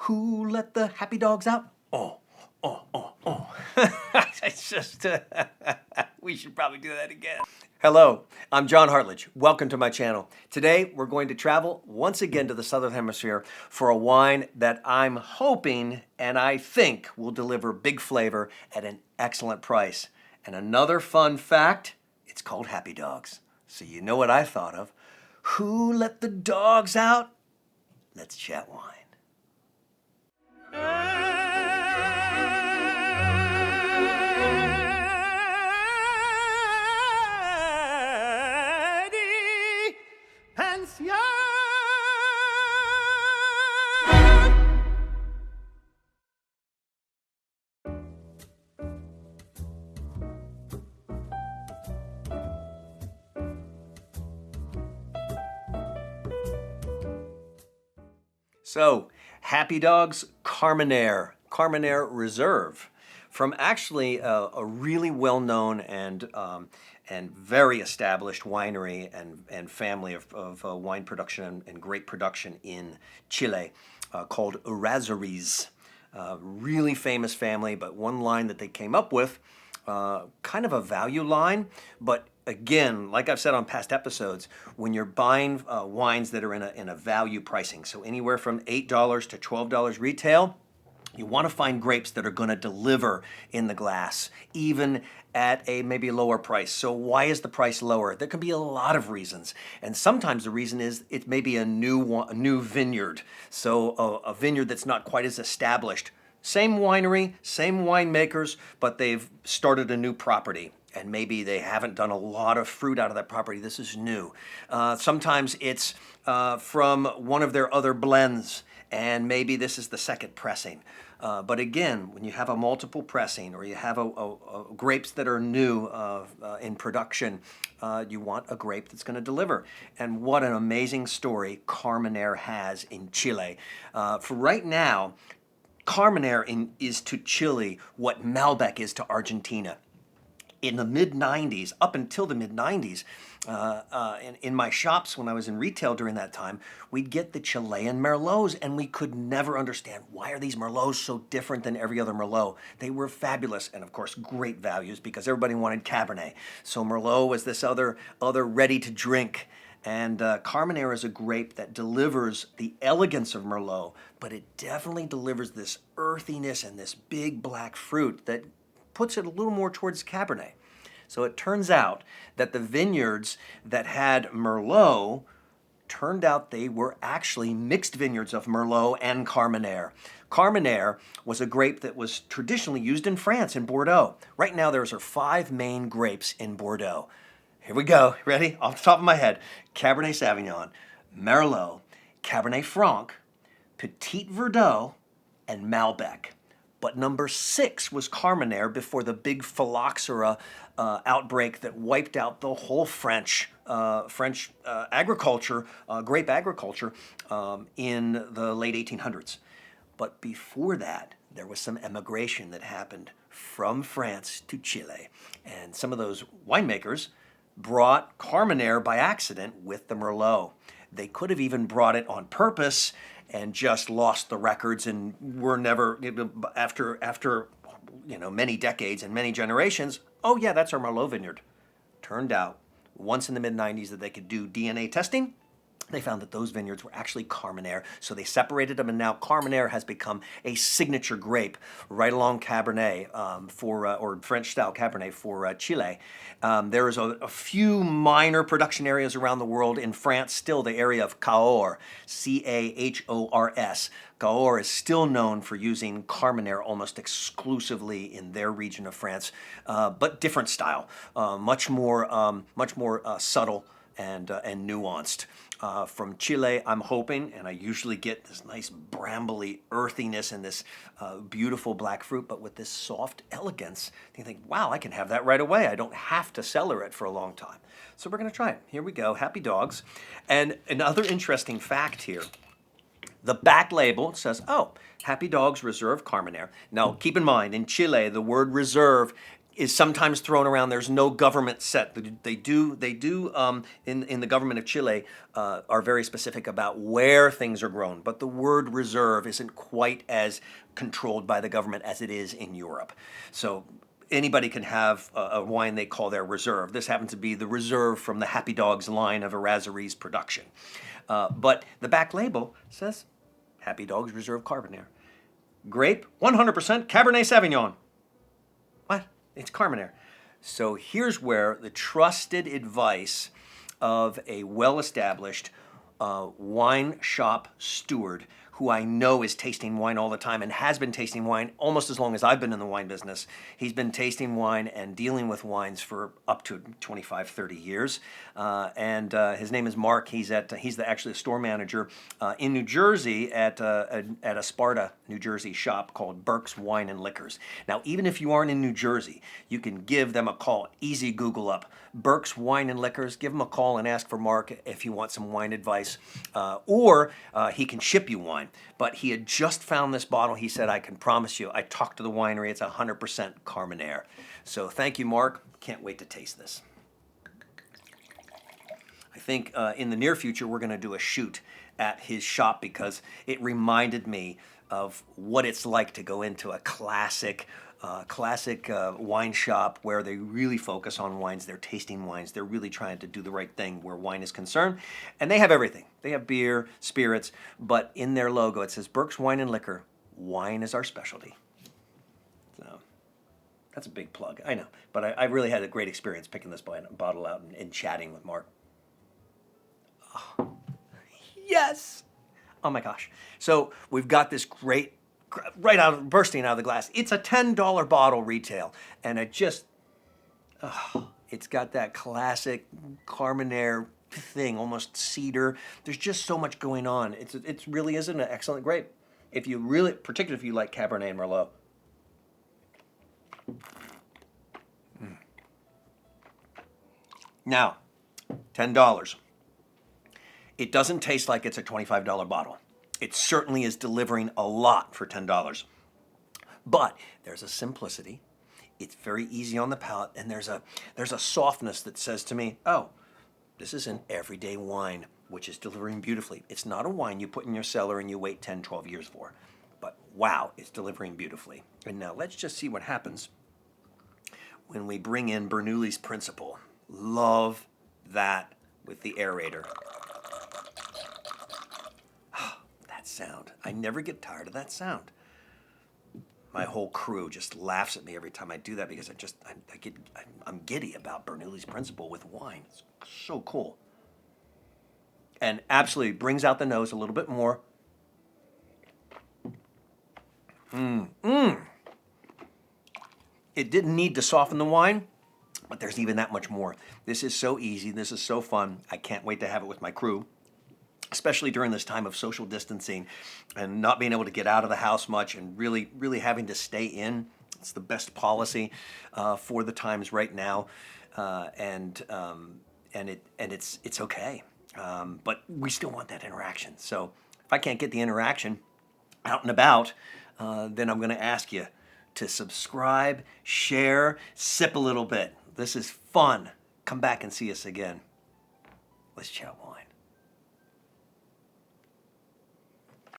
Who let the happy dogs out? Oh. It's just, we should probably do that again. Hello, I'm John Hartledge. Welcome to my channel. Today, we're going to travel once again to the Southern Hemisphere for a wine that I'm hoping and I think will deliver big flavor at an excellent price. And another fun fact, it's called Happy Dogs. So you know what I thought of. Who let the dogs out? Let's chat wine. So, Happy Dogs Carménère Reserve, from actually a really well-known and very established winery and family of wine production and grape production in Chile, called Errazuriz. Really famous family, but one line that they came up with, kind of a value line, but again, like I've said on past episodes, when you're buying wines that are in a value pricing, so anywhere from $8 to $12 retail, you want to find grapes that are going to deliver in the glass, even at a maybe lower price. So why is the price lower? There can be a lot of reasons, and sometimes the reason is it may be a new vineyard, so a vineyard that's not quite as established. Same winery, same winemakers, but they've started a new property. And maybe they haven't done a lot of fruit out of that property. This is new. Sometimes it's from one of their other blends, and maybe this is the second pressing. But again, when you have a multiple pressing, or you have grapes that are new in production, you want a grape that's going to deliver. And what an amazing story Carménère has in Chile. For right now, Carménère is to Chile what Malbec is to Argentina. In the mid-90s, up until the mid-90s, in my shops when I was in retail during that time, we'd get the Chilean Merlots, and we could never understand, why are these Merlots so different than every other Merlot? They were fabulous, and of course, great values, because everybody wanted Cabernet. So Merlot was this other ready-to-drink. And Carménère is a grape that delivers the elegance of Merlot, but it definitely delivers this earthiness and this big black fruit that puts it a little more towards Cabernet. So it turns out that the vineyards that had Merlot, turned out they were actually mixed vineyards of Merlot and Carménère. Carménère was a grape that was traditionally used in France, in Bordeaux. Right now there are 5 main grapes in Bordeaux. Here we go, ready? Off the top of my head, Cabernet Sauvignon, Merlot, Cabernet Franc, Petit Verdot, and Malbec. But number 6 was Carménère before the big phylloxera outbreak that wiped out the whole French agriculture, grape agriculture, in the late 1800s. But before that, there was some emigration that happened from France to Chile. And some of those winemakers brought Carménère by accident with the Merlot. They could have even brought it on purpose and just lost the records, and were never, after many decades and many generations, oh yeah, that's our Merlot vineyard. Turned out, once in the mid-90s, that they could do DNA testing. They found that those vineyards were actually Carménère, so they separated them, and now Carménère has become a signature grape right along Cabernet or French-style Cabernet for Chile. There is a few minor production areas around the world. In France, still the area of Cahors, Cahors. Cahors is still known for using Carménère almost exclusively in their region of France, but different style, much more subtle and nuanced. From Chile, I'm hoping, and I usually get this nice brambly earthiness and this beautiful black fruit, but with this soft elegance, you think, wow, I can have that right away. I don't have to cellar it for a long time. So we're going to try it. Here we go, Happy Dogs. And another interesting fact here, the back label says, oh, Happy Dogs Reserve Carménère. Now, keep in mind, in Chile, the word reserve is sometimes thrown around. There's no government set. They do in the government of Chile are very specific about where things are grown, but the word reserve isn't quite as controlled by the government as it is in Europe. So anybody can have a wine they call their reserve. This happens to be the reserve from the Happy Dogs line of Errazuriz production. But the back label says Happy Dogs Reserve Carménère. Grape, 100% Cabernet Sauvignon. What? It's Carménère. So here's where the trusted advice of a well-established wine shop steward who I know is tasting wine all the time and has been tasting wine almost as long as I've been in the wine business. He's been tasting wine and dealing with wines for up to 25, 30 years. His name is Mark. He's actually a store manager in New Jersey at a Sparta, New Jersey shop called Burke's Wine and Liquors. Now, even if you aren't in New Jersey, you can give them a call. Easy Google up Burke's Wine and Liquors. Give him a call and ask for Mark if you want some wine advice. Or he can ship you wine. But he had just found this bottle. He said, I can promise you, I talked to the winery, it's 100% Carménère. So thank you, Mark. Can't wait to taste this. I think in the near future, we're going to do a shoot at his shop because it reminded me of what it's like to go into a classic wine shop where they really focus on wines. They're tasting wines. They're really trying to do the right thing where wine is concerned. And they have everything. They have beer, spirits, but in their logo it says Burke's Wine and Liquor. Wine is our specialty. So that's a big plug, I know. But I really had a great experience picking this bottle out and chatting with Mark. Oh, yes! Oh my gosh. So we've got this great bursting out of the glass. It's a $10 bottle retail, and it's got that classic Carménère thing, almost cedar. There's just so much going on. It really is an excellent grape. Particularly if you like Cabernet and Merlot. Now, $10. It doesn't taste like it's a $25 bottle. It certainly is delivering a lot for $10. But there's a simplicity. It's very easy on the palate, and there's a softness that says to me, oh, this is an everyday wine, which is delivering beautifully. It's not a wine you put in your cellar and you wait 10, 12 years for. But wow, it's delivering beautifully. And now let's just see what happens when we bring in Bernoulli's Principle. Love that with the aerator. Sound. I never get tired of that sound. My whole crew just laughs at me every time I do that because I'm giddy about Bernoulli's Principle with wine. It's so cool. And absolutely brings out the nose a little bit more. It didn't need to soften the wine, but there's even that much more. This is so easy. This is so fun. I can't wait to have it with my crew, especially during this time of social distancing and not being able to get out of the house much and really having to stay in. It's the best policy for the times right now, and it's okay. But we still want that interaction. So if I can't get the interaction out and about, then I'm going to ask you to subscribe, share, sip a little bit. This is fun. Come back and see us again. Let's chat wine.